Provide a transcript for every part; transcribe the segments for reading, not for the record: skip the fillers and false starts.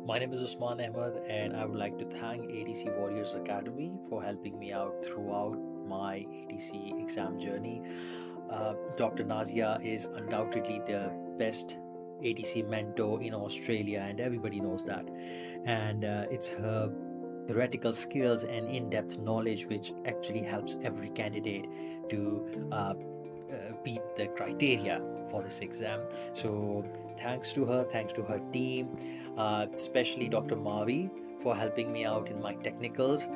My name is Usman Ahmed, and I would like to thank ADC Warriors Academy for helping me out throughout my ADC exam journey. Dr. Nazia is undoubtedly the best ADC mentor in Australia, and everybody knows that. And it's her theoretical skills and in-depth knowledge which actually helps every candidate to beat the criteria for this exam. So thanks to her, thanks to her team, especially Dr. Mavi for helping me out in my technicals.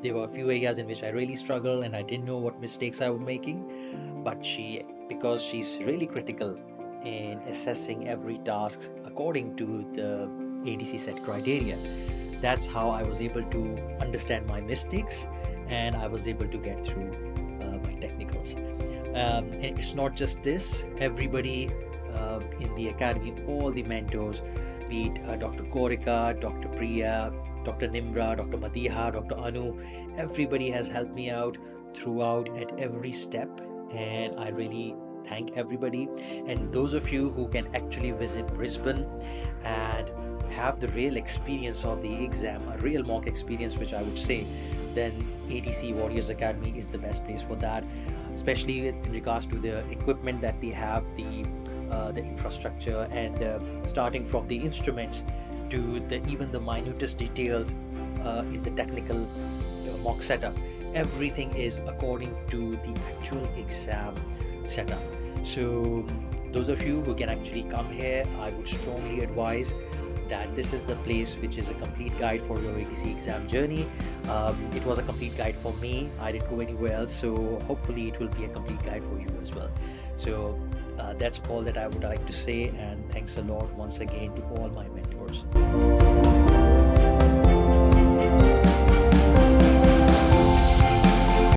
There were a few areas in which I really struggled and I didn't know what mistakes I was making, but because she's really critical in assessing every task according to the ADC set criteria, that's how I was able to understand my mistakes and I was able to get through my technicals. And it's not just this, everybody in the academy, all the mentors, be it Dr. Korika, Dr. Priya, Dr. Nimra, Dr. Madiha, Dr. Anu, everybody has helped me out throughout at every step, and I really thank everybody. And those of you who can actually visit Brisbane and have the real experience of the exam, a real mock experience, which I would say, then ADC Warriors Academy is the best place for that, especially in regards to the equipment that they have, the infrastructure, and starting from the instruments to even the minutest details in the technical mock setup. Everything is according to the actual exam setup. So those of you who can actually come here, I would strongly advise that this is the place which is a complete guide for your ADC exam journey. It was a complete guide for me. I didn't go anywhere else, so hopefully it will be a complete guide for you as well. So that's all that I would like to say, and thanks a lot once again to all my mentors.